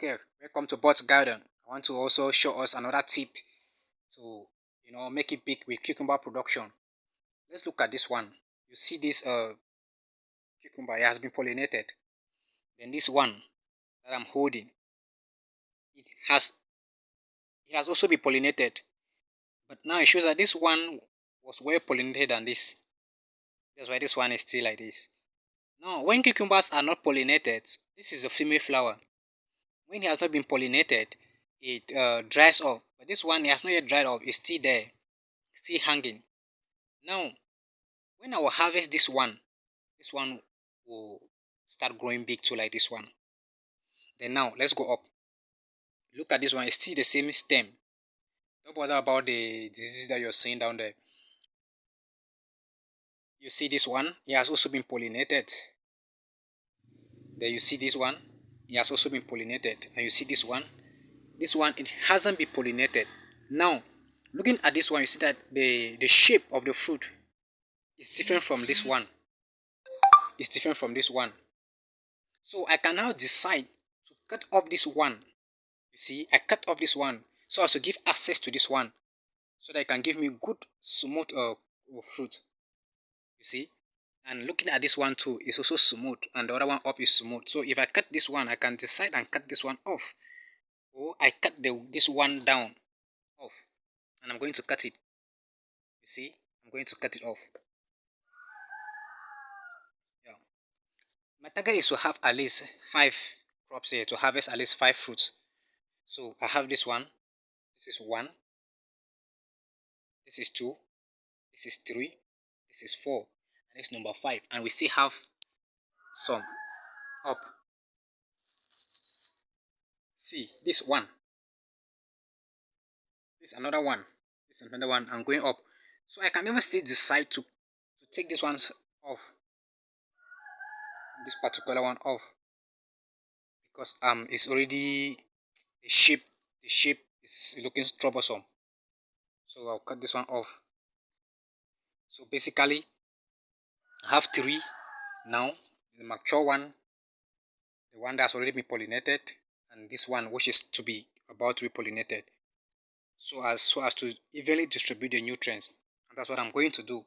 Okay, welcome to Bot's Garden. I want to also show us another tip to make it big with cucumber production. Let's look at this one. You see this cucumber, it has been pollinated. Then this one that I'm holding, it has it has also been pollinated. But now it shows that this one was well pollinated than this. That's why this one is still like this. Now, when cucumbers are not pollinated, this is a female flower. When it has not been pollinated, it dries off. But this one, it has not yet dried off. It's still there, still hanging. Now, when I will harvest this one will start growing big too, like this one. Then now, let's go up. Look at this one. It's still the same stem. Don't bother about the disease that you're seeing down there. You see this one? It has also been pollinated. Then you see this one? It has also been pollinated. And you see this one? This one, it hasn't been pollinated. Now, looking at this one, you see that the shape of the fruit is different from this one. It's different from this one. So I can now decide to cut off this one. You see, I cut off this one so as to give access to this one, so that it can give me good smooth fruit. You see, and looking at this one too, is also smooth, and the other one up is smooth. So if I cut this one, I can decide and cut this one off, or I cut this one down off, and I'm going to cut it. You see, I'm going to cut it off. Yeah. My target is to have at least 5 crops here, to harvest at least 5 fruits. So I have this one. This is 1. This is 2. This is 3. This is 4. And this is number 5. And we still have some up. See, this one. This another one. This another one. I'm going up. So I can even still decide to take this one off. This particular one off. Because it's already the shape is looking troublesome. So I'll cut this one off. So basically I have 3 now. The mature one, the one that's already been pollinated, and this one which is to be about to be pollinated, so as to evenly distribute the nutrients. And that's what I'm going to do.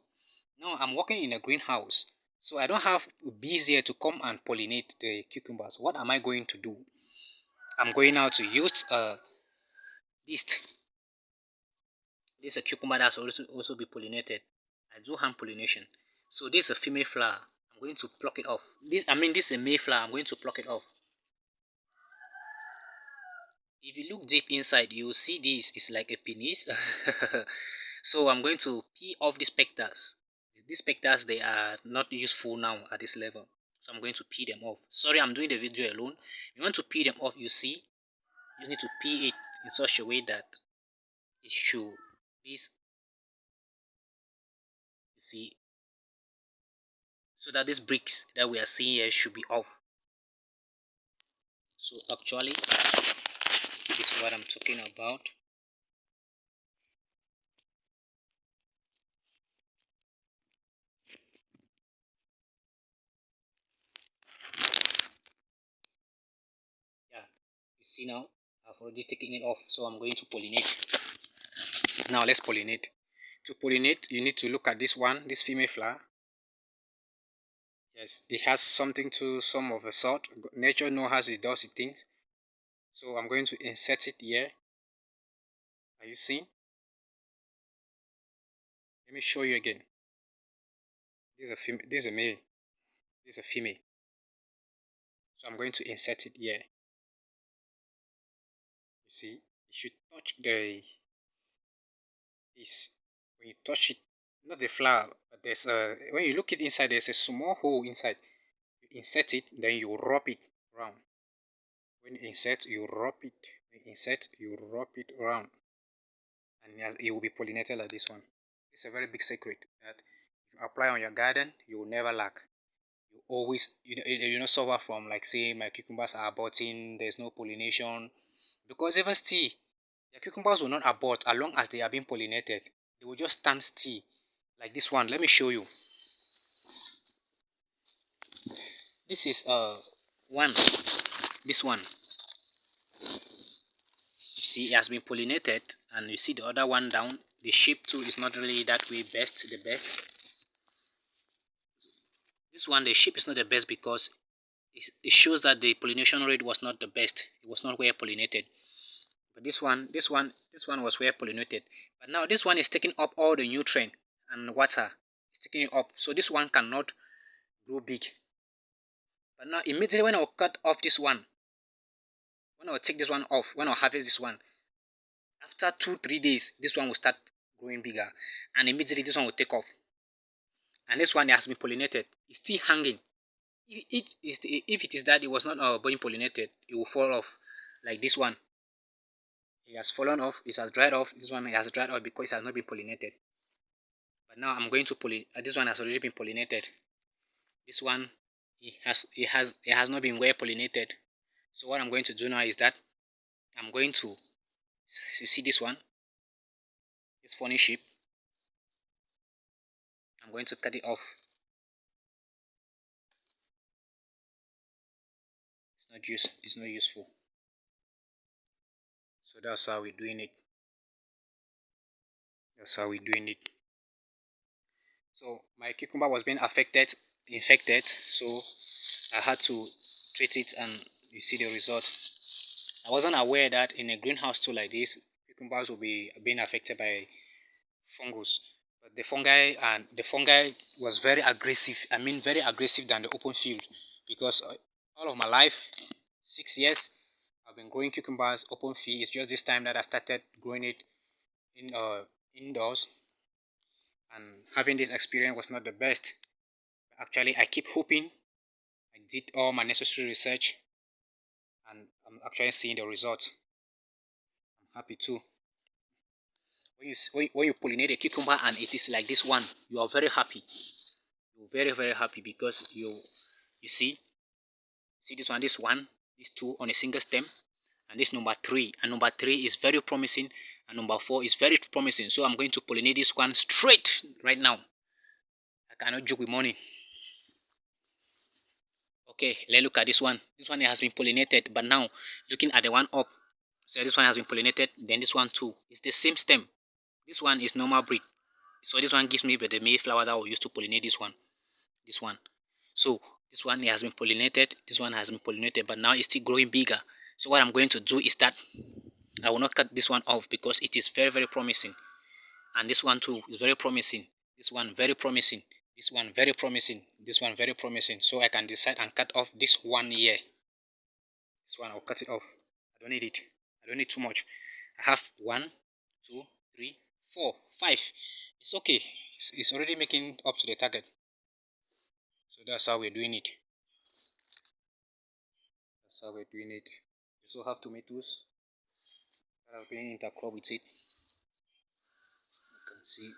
Now I'm working in a greenhouse, so I don't have bees here to come and pollinate the cucumbers. What am I going to do? I'm going now to use this is a cucumber that's also be pollinated. I do hand pollination. So this is a female flower. I'm going to pluck it off. This is a male flower. I'm going to pluck it off. If you look deep inside, you will see this is like a penis. So I'm going to peel off the specters. These specters, they are not useful now at this level. So I'm going to peel them off. Sorry, I'm doing the video alone. If you want to peel them off, you see, you need to peel it in such a way that it should, this, you see, so that these bricks that we are seeing here should be off. So actually, this is what I'm talking about. Yeah, you see now, I've already taken it off, so I'm going to pollinate. Now let's pollinate. To pollinate, you need to look at this one, this female flower. Yes, it has something to some of a sort. Nature knows how it does its things. So I'm going to insert it here. Are you seeing? Let me show you again. This is a female. This is a male. This is a female. So I'm going to insert it here. You see, it should touch this. When you touch it, not the flower, but there's a, when you look it inside, there's a small hole inside. You insert it, then you rub it around. When you insert, you rub it. When you insert, you rub it around, and it will be pollinated like this one. It's a very big secret that if you apply on your garden, you will never lack. You always, you don't suffer from, like, say my cucumbers are aborting, there's no pollination, because even still, your cucumbers will not abort as long as they are being pollinated. They will just stand still, like this one. Let me show you. This is one. This one. see it has been pollinated, and you see the other one down, the shape too is not really that way the best. This one, the shape is not the best because it shows that the pollination rate was not the best. It was not well pollinated. But this one was well pollinated. But now this one is taking up all the nutrient and water. It's taking it up. So this one cannot grow big. But now immediately when I cut off this one, when I take this one off, when I harvest this one, after 2-3 days, this one will start growing bigger. And immediately this one will take off. And this one has been pollinated. It's still hanging. If it is that it was not being pollinated, it will fall off. Like this one. It has fallen off, it has dried off. This one has dried off because it has not been pollinated. But now I'm going to pollinate. This one has already been pollinated. This one it has not been well pollinated. So what I'm going to do now is that I'm going to, you see this one, this funny shape. I'm going to cut it off. It's not useful. So that's how we're doing it. That's how we're doing it. So my cucumber was being infected, so I had to treat it, and you see the result. I wasn't aware that in a greenhouse too like this, cucumbers will be being affected by fungus. But the fungi was very aggressive. I mean, very aggressive than the open field, because all of my life, 6 years, I've been growing cucumbers open field. It's just this time that I started growing it indoors, and having this experience was not the best. Actually, I keep hoping. I did all my necessary research, and I'm actually seeing the results. I'm happy too. When you pollinate a cucumber and it is like this one, you are very happy. You're very happy because you see this one, these two on a single stem, and this number three, and number three is very promising, and number four is very promising. So I'm going to pollinate this one straight right now. I cannot joke with money. Okay, let's look at this one. This one has been pollinated, but now looking at the one up, so this one has been pollinated, then this one too. It's the same stem. This one is normal breed. So this one gives me the mayflower that I will use to pollinate this one. This one. So this one has been pollinated. This one has been pollinated, but now it's still growing bigger. So what I'm going to do is that I will not cut this one off because it is very promising. And this one too is very promising. This one very promising. This one very promising. This one very promising. So I can decide and cut off this one here. This one I'll cut it off. I don't need it. I don't need too much. I have 1, 2, 3, 4, 5. It's okay. It's already making up to the target. So that's how we're doing it. That's how we're doing it. You also have tomatoes that are being intercrop with it. You can see